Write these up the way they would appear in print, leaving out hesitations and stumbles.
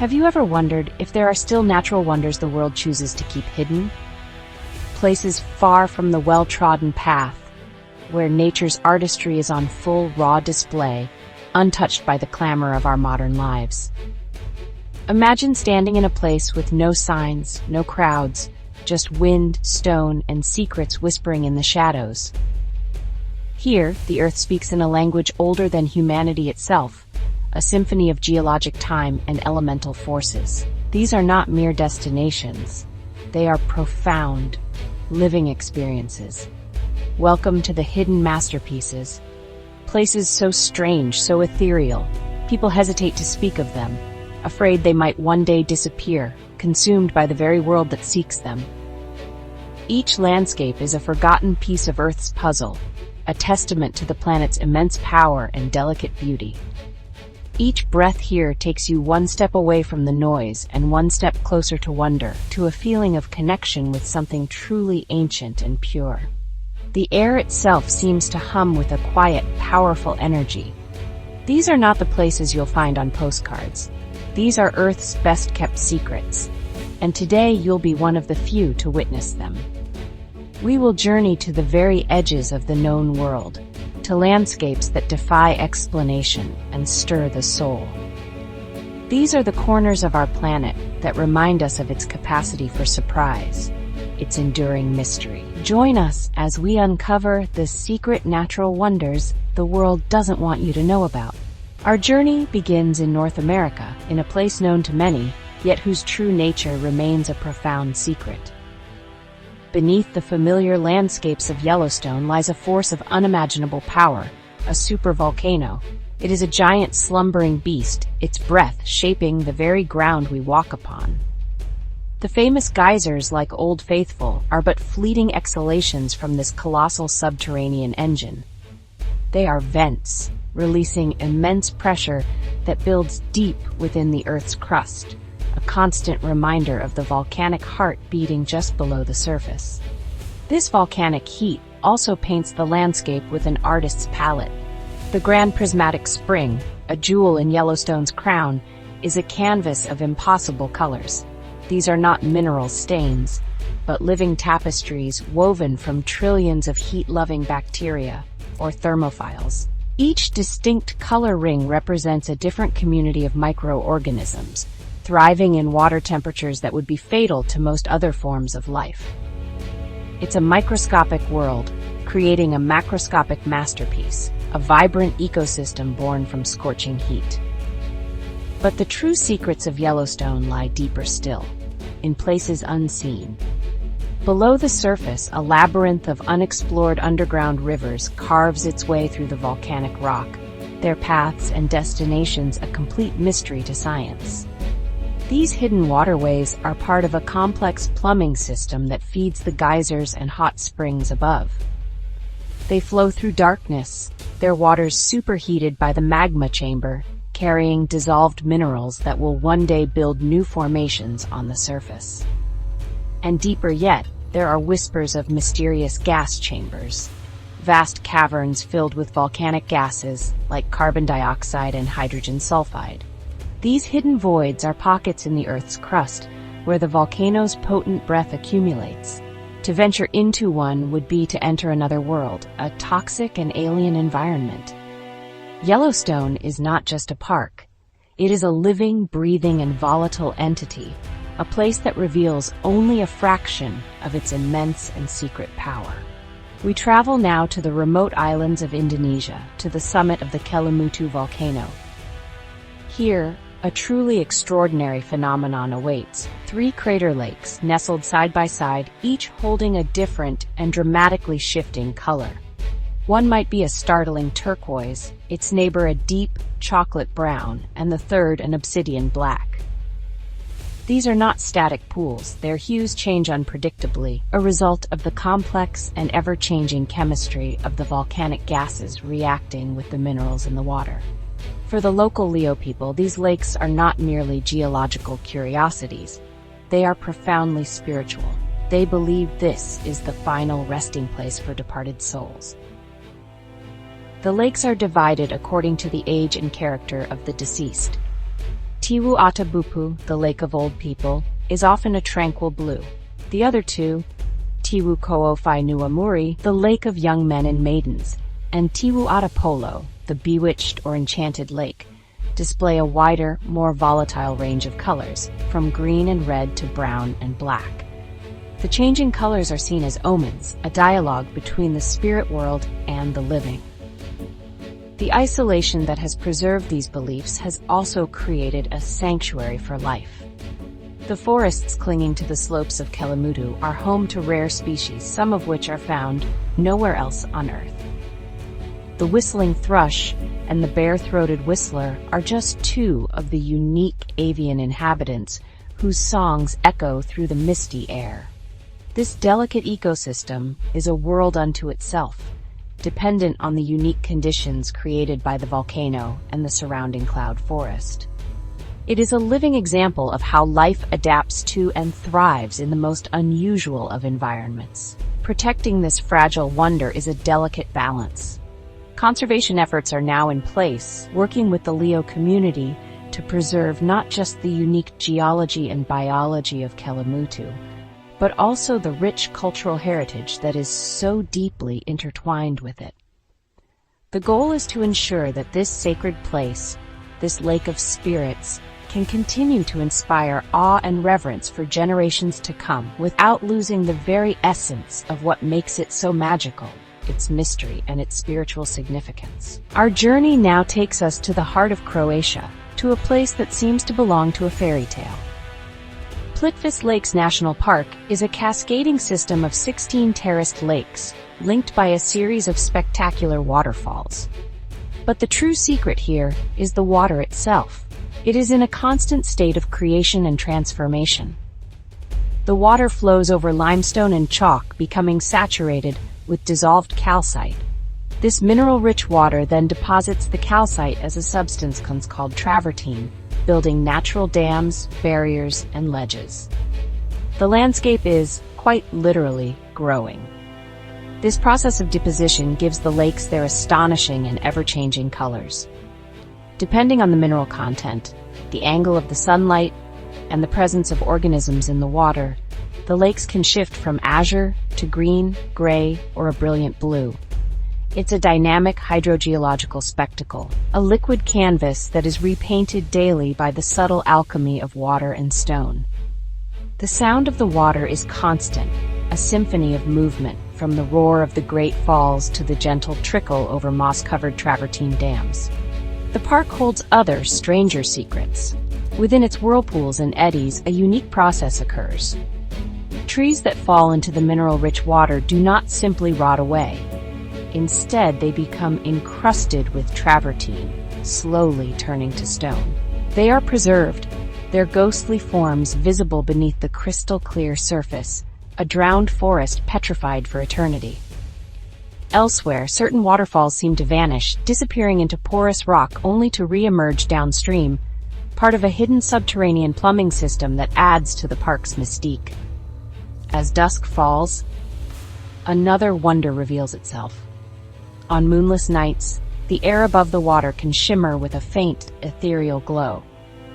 Have you ever wondered if there are still natural wonders the world chooses to keep hidden? Places far from the well-trodden path, where nature's artistry is on full, raw display, untouched by the clamor of our modern lives. Imagine standing in a place with no signs, no crowds, just wind, stone, and secrets whispering in the shadows. Here, the earth speaks in a language older than humanity itself, a symphony of geologic time and elemental forces. These are not mere destinations. They are profound, living experiences. Welcome to the hidden masterpieces. Places so strange, so ethereal, people hesitate to speak of them, afraid they might one day disappear, consumed by the very world that seeks them. Each landscape is a forgotten piece of Earth's puzzle, a testament to the planet's immense power and delicate beauty. Each breath here takes you one step away from the noise and one step closer to wonder, to a feeling of connection with something truly ancient and pure. The air itself seems to hum with a quiet, powerful energy. These are not the places you'll find on postcards. These are Earth's best-kept secrets, and today you'll be one of the few to witness them. We will journey to the very edges of the known world, to landscapes that defy explanation and stir the soul. These are the corners of our planet that remind us of its capacity for surprise, its enduring mystery. Join us as we uncover the secret natural wonders the world doesn't want you to know about. Our journey begins in North America, in a place known to many, yet whose true nature remains a profound secret. Beneath the familiar landscapes of Yellowstone lies a force of unimaginable power, a supervolcano. It is a giant slumbering beast, its breath shaping the very ground we walk upon. The famous geysers, like Old Faithful, are but fleeting exhalations from this colossal subterranean engine. They are vents, releasing immense pressure that builds deep within the Earth's crust, a constant reminder of the volcanic heart beating just below the surface. This volcanic heat also paints the landscape with an artist's palette. The Grand Prismatic Spring, a jewel in Yellowstone's crown, is a canvas of impossible colors. These are not mineral stains, but living tapestries woven from trillions of heat-loving bacteria, or thermophiles. Each distinct color ring represents a different community of microorganisms, thriving in water temperatures that would be fatal to most other forms of life. It's a microscopic world, creating a macroscopic masterpiece, a vibrant ecosystem born from scorching heat. But the true secrets of Yellowstone lie deeper still, in places unseen. Below the surface, a labyrinth of unexplored underground rivers carves its way through the volcanic rock, their paths and destinations a complete mystery to science. These hidden waterways are part of a complex plumbing system that feeds the geysers and hot springs above. They flow through darkness, their waters superheated by the magma chamber, carrying dissolved minerals that will one day build new formations on the surface. And deeper yet, there are whispers of mysterious gas chambers, vast caverns filled with volcanic gases like carbon dioxide and hydrogen sulfide. These hidden voids are pockets in the Earth's crust, where the volcano's potent breath accumulates. To venture into one would be to enter another world, a toxic and alien environment. Yellowstone is not just a park. It is a living, breathing, and volatile entity, a place that reveals only a fraction of its immense and secret power. We travel now to the remote islands of Indonesia, to the summit of the Kelimutu volcano. Here, a truly extraordinary phenomenon awaits. 3 crater lakes nestled side by side, each holding a different and dramatically shifting color. One might be a startling turquoise, its neighbor a deep chocolate brown, and the third an obsidian black. These are not static pools, their hues change unpredictably, a result of the complex and ever-changing chemistry of the volcanic gases reacting with the minerals in the water. For the local Leo people, these lakes are not merely geological curiosities. They are profoundly spiritual. They believe this is the final resting place for departed souls. The lakes are divided according to the age and character of the deceased. Tiwu Atabupu, the Lake of Old People, is often a tranquil blue. The other two, Tiwu Koofai Nuamuri, the Lake of Young Men and Maidens, and Tiwu Atapolo, the Bewitched or Enchanted Lake, display a wider, more volatile range of colors, from green and red to brown and black. The changing colors are seen as omens, a dialogue between the spirit world and the living. The isolation that has preserved these beliefs has also created a sanctuary for life. The forests clinging to the slopes of Kelimutu are home to rare species, some of which are found nowhere else on Earth. The whistling thrush and the bare-throated whistler are just two of the unique avian inhabitants whose songs echo through the misty air. This delicate ecosystem is a world unto itself, dependent on the unique conditions created by the volcano and the surrounding cloud forest. It is a living example of how life adapts to and thrives in the most unusual of environments. Protecting this fragile wonder is a delicate balance. Conservation efforts are now in place, working with the Leo community to preserve not just the unique geology and biology of Kelimutu, but also the rich cultural heritage that is so deeply intertwined with it. The goal is to ensure that this sacred place, this lake of spirits, can continue to inspire awe and reverence for generations to come without losing the very essence of what makes it so magical, its mystery and its spiritual significance. Our journey now takes us to the heart of Croatia, to a place that seems to belong to a fairy tale. Plitvice Lakes National Park is a cascading system of 16 terraced lakes, linked by a series of spectacular waterfalls. But the true secret here is the water itself. It is in a constant state of creation and transformation. The water flows over limestone and chalk, becoming saturated with dissolved calcite. This mineral-rich water then deposits the calcite as a substance called travertine, building natural dams, barriers, and ledges. The landscape is, quite literally, growing. This process of deposition gives the lakes their astonishing and ever-changing colors. Depending on the mineral content, the angle of the sunlight, and the presence of organisms in the water, the lakes can shift from azure to green, gray, or a brilliant blue. It's a dynamic hydrogeological spectacle, a liquid canvas that is repainted daily by the subtle alchemy of water and stone. The sound of the water is constant, a symphony of movement, from the roar of the great falls to the gentle trickle over moss-covered travertine dams. The park holds other, stranger secrets. Within its whirlpools and eddies, a unique process occurs. Trees that fall into the mineral-rich water do not simply rot away. Instead, they become encrusted with travertine, slowly turning to stone. They are preserved, their ghostly forms visible beneath the crystal-clear surface, a drowned forest petrified for eternity. Elsewhere, certain waterfalls seem to vanish, disappearing into porous rock only to re-emerge downstream, part of a hidden subterranean plumbing system that adds to the park's mystique. As dusk falls, another wonder reveals itself. On moonless nights, the air above the water can shimmer with a faint, ethereal glow.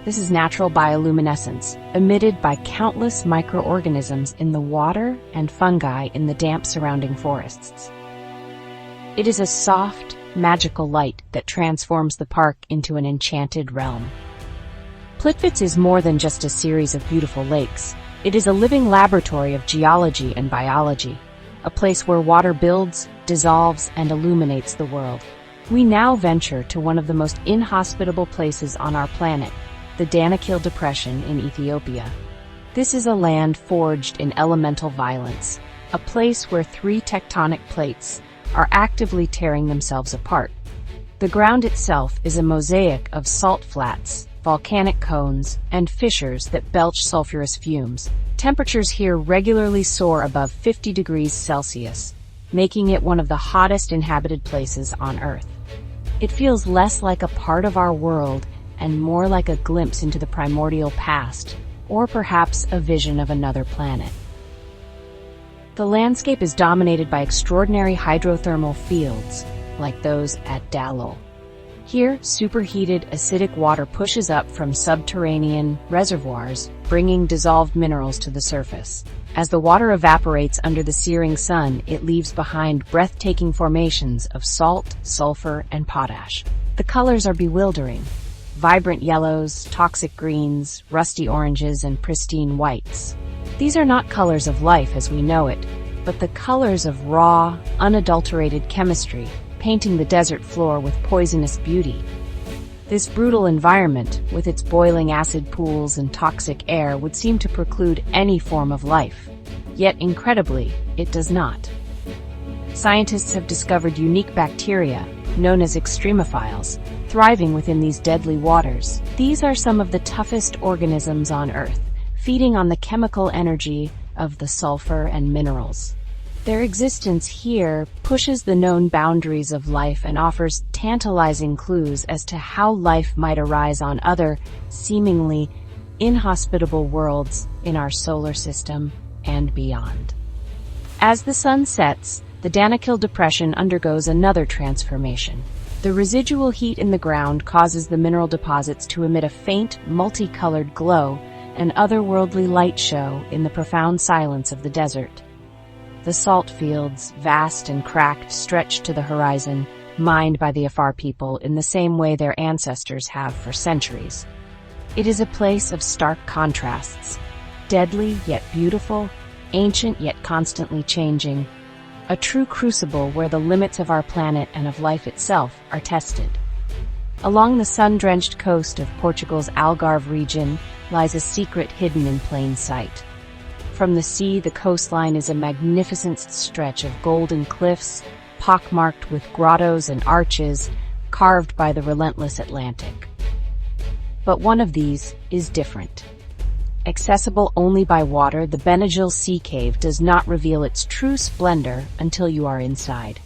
This is natural bioluminescence, emitted by countless microorganisms in the water and fungi in the damp surrounding forests. It is a soft, magical light that transforms the park into an enchanted realm. Plitvice is more than just a series of beautiful lakes. It is a living laboratory of geology and biology, a place where water builds, dissolves, and illuminates the world. We now venture to one of the most inhospitable places on our planet, the Danakil Depression in Ethiopia. This is a land forged in elemental violence, a place where three tectonic plates are actively tearing themselves apart. The ground itself is a mosaic of salt flats, volcanic cones, and fissures that belch sulfurous fumes. Temperatures here regularly soar above 50 degrees Celsius, making it one of the hottest inhabited places on Earth. It feels less like a part of our world and more like a glimpse into the primordial past, or perhaps a vision of another planet. The landscape is dominated by extraordinary hydrothermal fields, like those at Dalol. Here, superheated acidic water pushes up from subterranean reservoirs, bringing dissolved minerals to the surface. As the water evaporates under the searing sun, it leaves behind breathtaking formations of salt, sulfur, and potash. The colors are bewildering. Vibrant yellows, toxic greens, rusty oranges, and pristine whites. These are not colors of life as we know it, but the colors of raw, unadulterated chemistry, painting the desert floor with poisonous beauty. This brutal environment, with its boiling acid pools and toxic air, would seem to preclude any form of life. Yet, incredibly, it does not. Scientists have discovered unique bacteria, known as extremophiles, thriving within these deadly waters. These are some of the toughest organisms on Earth, feeding on the chemical energy of the sulfur and minerals. Their existence here pushes the known boundaries of life and offers tantalizing clues as to how life might arise on other, seemingly inhospitable worlds in our solar system and beyond. As the sun sets, the Danakil Depression undergoes another transformation. The residual heat in the ground causes the mineral deposits to emit a faint, multicolored glow, an otherworldly light show in the profound silence of the desert. The salt fields, vast and cracked, stretch to the horizon, mined by the Afar people in the same way their ancestors have for centuries. It is a place of stark contrasts, deadly yet beautiful, ancient yet constantly changing, a true crucible where the limits of our planet and of life itself are tested. Along the sun-drenched coast of Portugal's Algarve region lies a secret hidden in plain sight. From the sea, the coastline is a magnificent stretch of golden cliffs, pockmarked with grottos and arches, carved by the relentless Atlantic. But one of these is different. Accessible only by water, the Benagil Sea Cave does not reveal its true splendor until you are inside.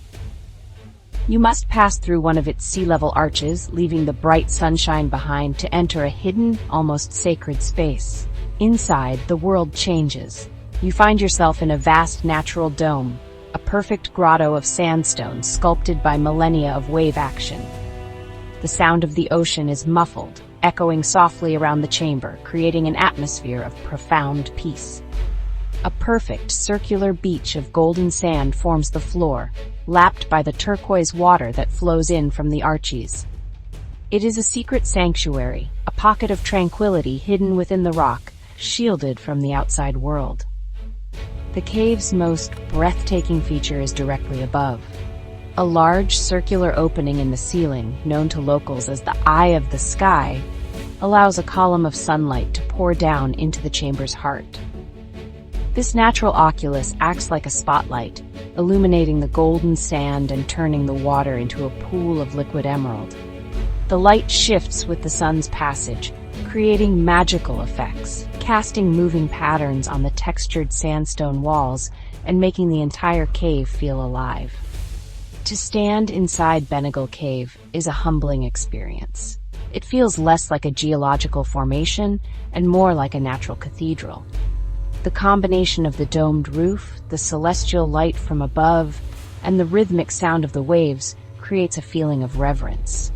You must pass through one of its sea-level arches, leaving the bright sunshine behind to enter a hidden, almost sacred space. Inside, the world changes. You find yourself in a vast natural dome, a perfect grotto of sandstone sculpted by millennia of wave action. The sound of the ocean is muffled, echoing softly around the chamber, creating an atmosphere of profound peace. A perfect circular beach of golden sand forms the floor, lapped by the turquoise water that flows in from the arches. It is a secret sanctuary, a pocket of tranquility hidden within the rock, shielded from the outside world. The cave's most breathtaking feature is directly above. A large circular opening in the ceiling, known to locals as the Eye of the Sky, allows a column of sunlight to pour down into the chamber's heart. This natural oculus acts like a spotlight, illuminating the golden sand and turning the water into a pool of liquid emerald. The light shifts with the sun's passage, creating magical effects, casting moving patterns on the textured sandstone walls and making the entire cave feel alive. To stand inside Benagil Cave is a humbling experience. It feels less like a geological formation and more like a natural cathedral. The combination of the domed roof, the celestial light from above, and the rhythmic sound of the waves creates a feeling of reverence.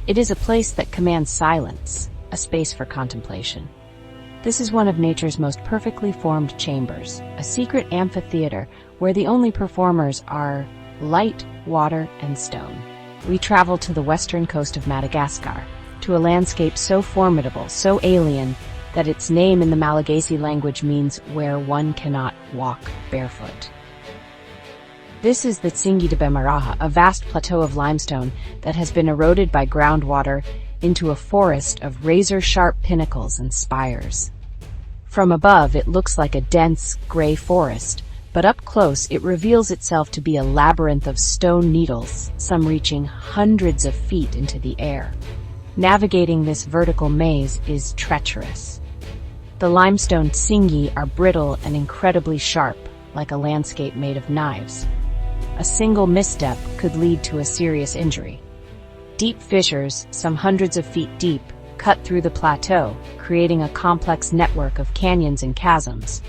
It is a place that commands silence, a space for contemplation. This is one of nature's most perfectly formed chambers, a secret amphitheater where the only performers are light, water, and stone. We travel to the western coast of Madagascar, to a landscape so formidable, so alien, that its name in the Malagasy language means where one cannot walk barefoot. This is the Tsingy de Bemaraha, a vast plateau of limestone that has been eroded by groundwater into a forest of razor-sharp pinnacles and spires. From above, it looks like a dense, gray forest, but up close it reveals itself to be a labyrinth of stone needles, some reaching hundreds of feet into the air. Navigating this vertical maze is treacherous. The limestone tsingy are brittle and incredibly sharp, like a landscape made of knives. A single misstep could lead to a serious injury. Deep fissures, some hundreds of feet deep, cut through the plateau, creating a complex network of canyons and chasms.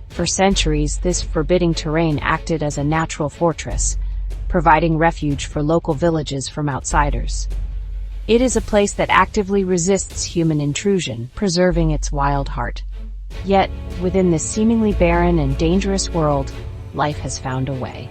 For centuries, this forbidding terrain acted as a natural fortress, providing refuge for local villages from outsiders. It is a place that actively resists human intrusion, preserving its wild heart. Yet, within this seemingly barren and dangerous world, life has found a way.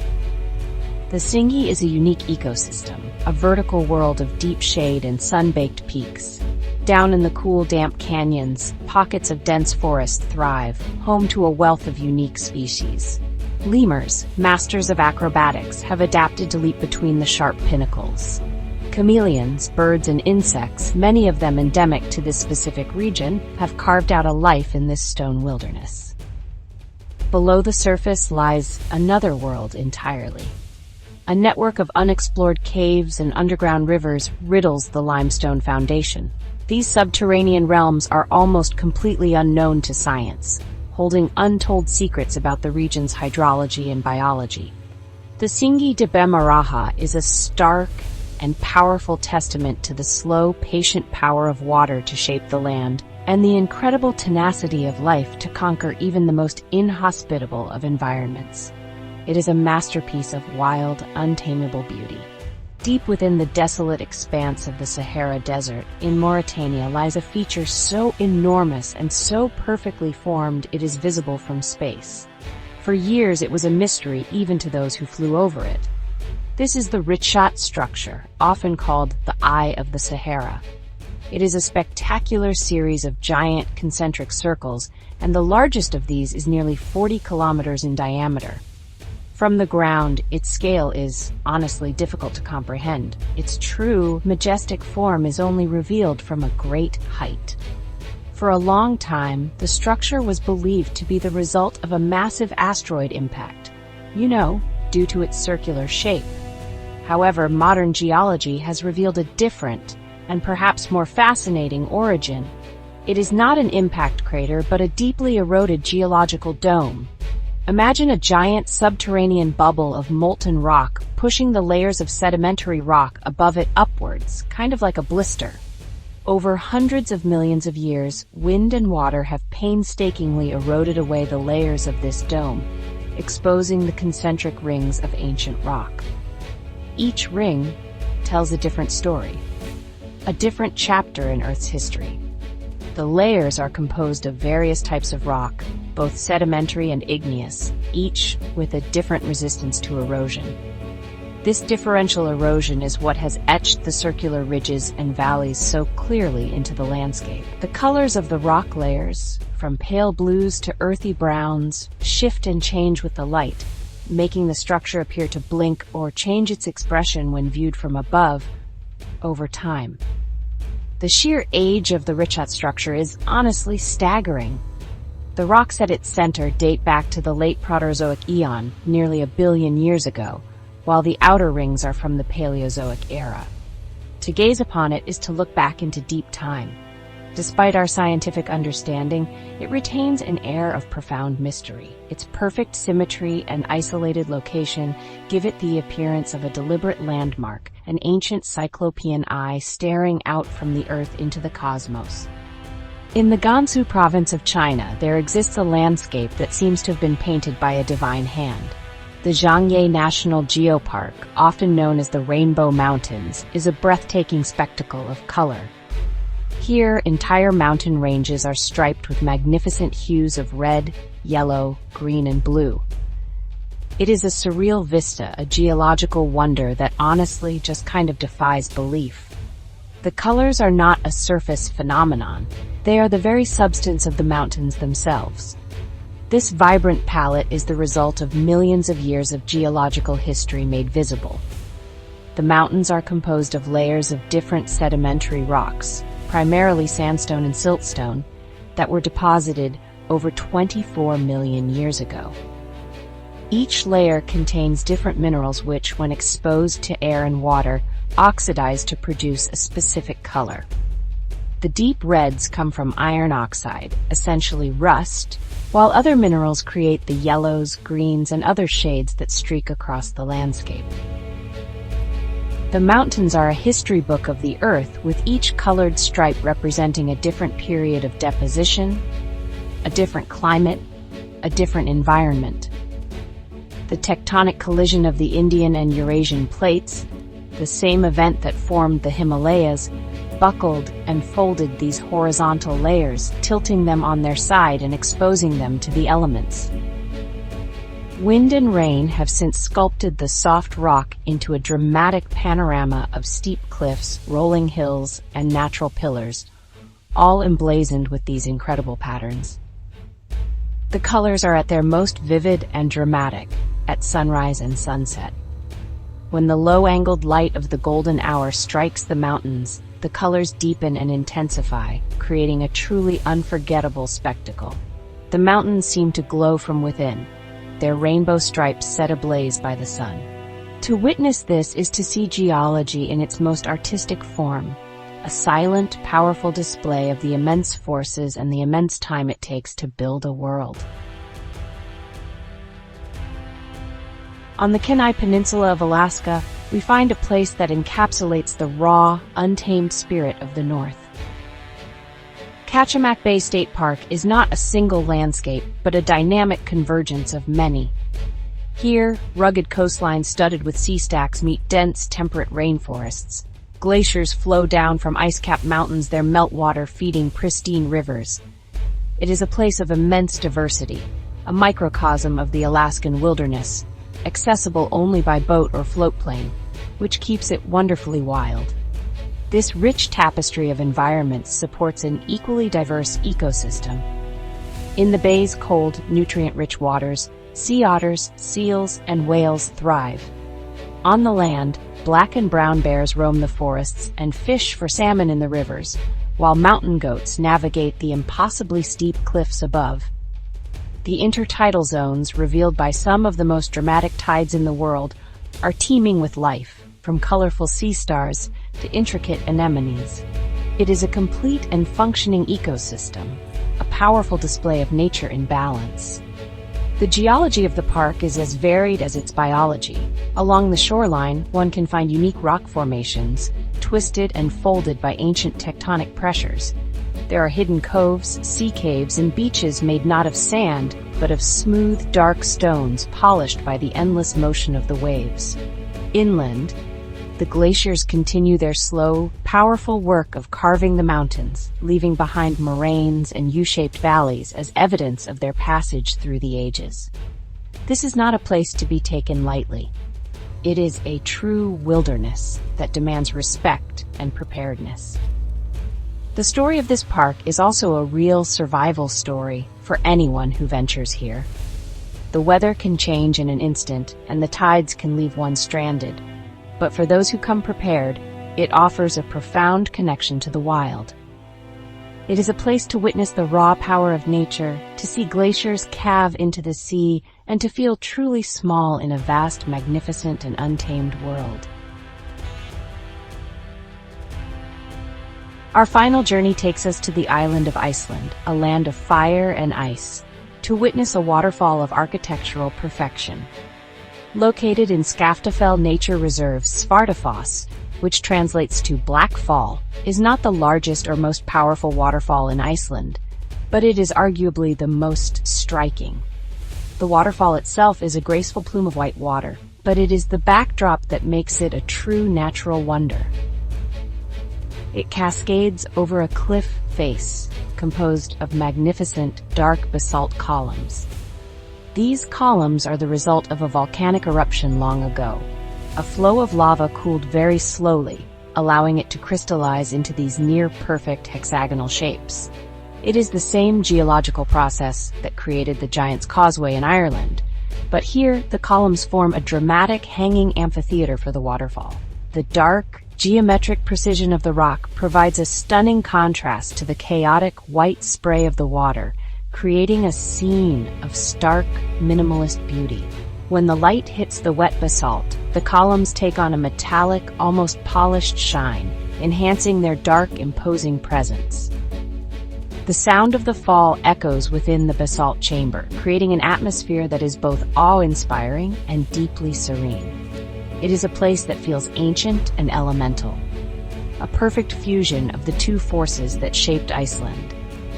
The Singi is a unique ecosystem, a vertical world of deep shade and sun-baked peaks. Down in the cool, damp canyons, pockets of dense forest thrive, home to a wealth of unique species. Lemurs, masters of acrobatics, have adapted to leap between the sharp pinnacles. Chameleons, birds and insects, many of them endemic to this specific region, have carved out a life in this stone wilderness. Below the surface lies another world entirely. A network of unexplored caves and underground rivers riddles the limestone foundation. These subterranean realms are almost completely unknown to science, holding untold secrets about the region's hydrology and biology. The Singi de Bemaraha is a stark and powerful testament to the slow, patient power of water to shape the land, and the incredible tenacity of life to conquer even the most inhospitable of environments. It is a masterpiece of wild, untamable beauty. Deep within the desolate expanse of the Sahara Desert, in Mauritania, lies a feature so enormous and so perfectly formed it is visible from space. For years it was a mystery even to those who flew over it. This is the Richat structure, often called the Eye of the Sahara. It is a spectacular series of giant concentric circles, and the largest of these is nearly 40 kilometers in diameter. From the ground, its scale is, honestly, difficult to comprehend. Its true, majestic form is only revealed from a great height. For a long time, the structure was believed to be the result of a massive asteroid impact, due to its circular shape. However, modern geology has revealed a different, and perhaps more fascinating origin. It is not an impact crater, but a deeply eroded geological dome. Imagine a giant subterranean bubble of molten rock pushing the layers of sedimentary rock above it upwards, kind of like a blister. Over hundreds of millions of years, wind and water have painstakingly eroded away the layers of this dome, exposing the concentric rings of ancient rock. Each ring tells a different story, a different chapter in Earth's history. The layers are composed of various types of rock, both sedimentary and igneous, each with a different resistance to erosion. This differential erosion is what has etched the circular ridges and valleys so clearly into the landscape. The colors of the rock layers, from pale blues to earthy browns, shift and change with the light, making the structure appear to blink or change its expression when viewed from above over time. The sheer age of the Richat structure is honestly staggering. The rocks at its center date back to the late Proterozoic eon, nearly 1 billion years ago, while the outer rings are from the Paleozoic era. To gaze upon it is to look back into deep time. Despite our scientific understanding, it retains an air of profound mystery. Its perfect symmetry and isolated location give it the appearance of a deliberate landmark, an ancient cyclopean eye staring out from the Earth into the cosmos. In the Gansu province of China, there exists a landscape that seems to have been painted by a divine hand. The Zhangye National Geopark, often known as the Rainbow Mountains, is a breathtaking spectacle of color. Here, entire mountain ranges are striped with magnificent hues of red, yellow, green, and blue. It is a surreal vista, a geological wonder that honestly just kind of defies belief. The colors are not a surface phenomenon. They are the very substance of the mountains themselves. This vibrant palette is the result of millions of years of geological history made visible. The mountains are composed of layers of different sedimentary rocks, primarily sandstone and siltstone, that were deposited over 24 million years ago. Each layer contains different minerals which, when exposed to air and water, oxidize to produce a specific color. The deep reds come from iron oxide, essentially rust, while other minerals create the yellows, greens, and other shades that streak across the landscape. The mountains are a history book of the Earth, with each colored stripe representing a different period of deposition, a different climate, a different environment. The tectonic collision of the Indian and Eurasian plates, the same event that formed the Himalayas, buckled and folded these horizontal layers, tilting them on their side and exposing them to the elements. Wind and rain have since sculpted the soft rock into a dramatic panorama of steep cliffs, rolling hills, and natural pillars, all emblazoned with these incredible patterns. The colors are at their most vivid and dramatic at sunrise and sunset. When the low-angled light of the golden hour strikes the mountains, the colors deepen and intensify, creating a truly unforgettable spectacle. The mountains seem to glow from within, their rainbow stripes set ablaze by the sun. To witness this is to see geology in its most artistic form, a silent, powerful display of the immense forces and the immense time it takes to build a world. On the Kenai Peninsula of Alaska, we find a place that encapsulates the raw, untamed spirit of the North. Kachemak Bay State Park is not a single landscape, but a dynamic convergence of many. Here, rugged coastlines studded with sea stacks meet dense, temperate rainforests. Glaciers flow down from ice-capped mountains, their meltwater feeding pristine rivers. It is a place of immense diversity, a microcosm of the Alaskan wilderness, accessible only by boat or floatplane, which keeps it wonderfully wild. This rich tapestry of environments supports an equally diverse ecosystem. In the bay's cold, nutrient-rich waters, sea otters, seals, and whales thrive. On the land, black and brown bears roam the forests and fish for salmon in the rivers, while mountain goats navigate the impossibly steep cliffs above. The intertidal zones, revealed by some of the most dramatic tides in the world, are teeming with life, from colorful sea stars to intricate anemones. It is a complete and functioning ecosystem, a powerful display of nature in balance. The geology of the park is as varied as its biology. Along the shoreline, one can find unique rock formations, twisted and folded by ancient tectonic pressures. There are hidden coves, sea caves, and beaches made not of sand, but of smooth, dark stones polished by the endless motion of the waves. Inland, the glaciers continue their slow, powerful work of carving the mountains, leaving behind moraines and U-shaped valleys as evidence of their passage through the ages. This is not a place to be taken lightly. It is a true wilderness that demands respect and preparedness. The story of this park is also a real survival story for anyone who ventures here. The weather can change in an instant, and the tides can leave one stranded. But for those who come prepared, it offers a profound connection to the wild. It is a place to witness the raw power of nature, to see glaciers calve into the sea, and to feel truly small in a vast, magnificent, and untamed world. Our final journey takes us to the island of Iceland, a land of fire and ice, to witness a waterfall of architectural perfection. Located in Skaftafell Nature Reserve, Svartafoss, which translates to Black Fall, is not the largest or most powerful waterfall in Iceland, but it is arguably the most striking. The waterfall itself is a graceful plume of white water, but it is the backdrop that makes it a true natural wonder. It cascades over a cliff face, composed of magnificent, dark basalt columns. These columns are the result of a volcanic eruption long ago. A flow of lava cooled very slowly, allowing it to crystallize into these near-perfect hexagonal shapes. It is the same geological process that created the Giant's Causeway in Ireland, but here the columns form a dramatic hanging amphitheater for the waterfall. The dark, geometric precision of the rock provides a stunning contrast to the chaotic white spray of the water, creating a scene of stark, minimalist beauty. When the light hits the wet basalt, the columns take on a metallic, almost polished shine, enhancing their dark, imposing presence. The sound of the fall echoes within the basalt chamber, creating an atmosphere that is both awe-inspiring and deeply serene. It is a place that feels ancient and elemental, a perfect fusion of the two forces that shaped Iceland: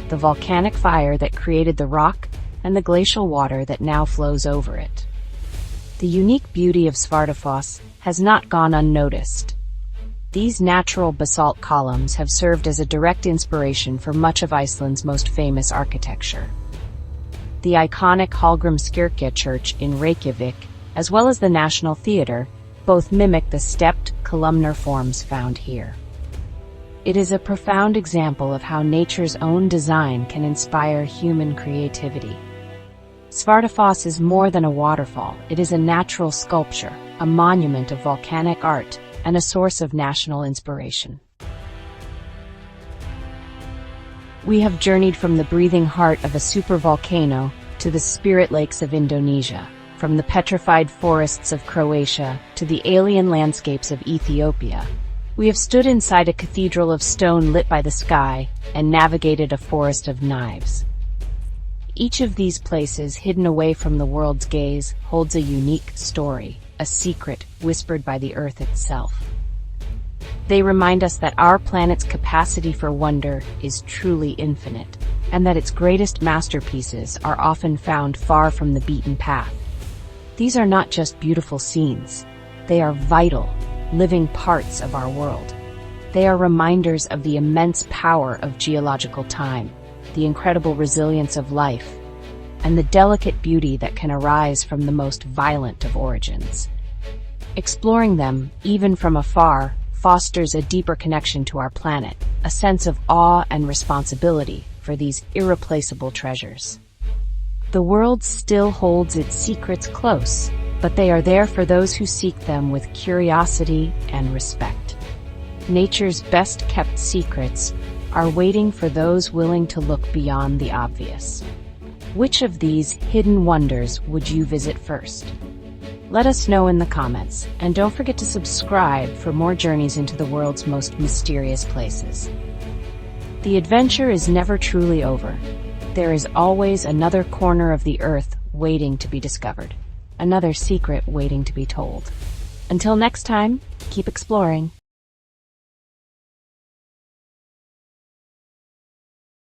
the volcanic fire that created the rock and the glacial water that now flows over it. The unique beauty of Svartafoss has not gone unnoticed. These natural basalt columns have served as a direct inspiration for much of Iceland's most famous architecture. The iconic Hallgrímskirkja church in Reykjavik, as well as the National Theatre, both mimic the stepped, columnar forms found here. It is a profound example of how nature's own design can inspire human creativity. Svartafoss is more than a waterfall. It is a natural sculpture, a monument of volcanic art, and a source of national inspiration. We have journeyed from the breathing heart of a supervolcano to the spirit lakes of Indonesia, from the petrified forests of Croatia to the alien landscapes of Ethiopia. We have stood inside a cathedral of stone lit by the sky and navigated a forest of knives. Each of these places, hidden away from the world's gaze, holds a unique story, a secret whispered by the earth itself. They remind us that our planet's capacity for wonder is truly infinite, and that its greatest masterpieces are often found far from the beaten path. These are not just beautiful scenes. They are vital, living parts of our world. They are reminders of the immense power of geological time, the incredible resilience of life, and the delicate beauty that can arise from the most violent of origins. Exploring them, even from afar, fosters a deeper connection to our planet, a sense of awe and responsibility for these irreplaceable treasures. The world still holds its secrets close, but they are there for those who seek them with curiosity and respect. Nature's best-kept secrets are waiting for those willing to look beyond the obvious. Which of these hidden wonders would you visit first? Let us know in the comments, and don't forget to subscribe for more journeys into the world's most mysterious places. The adventure is never truly over. There is always another corner of the earth waiting to be discovered, another secret waiting to be told. Until next time, keep exploring.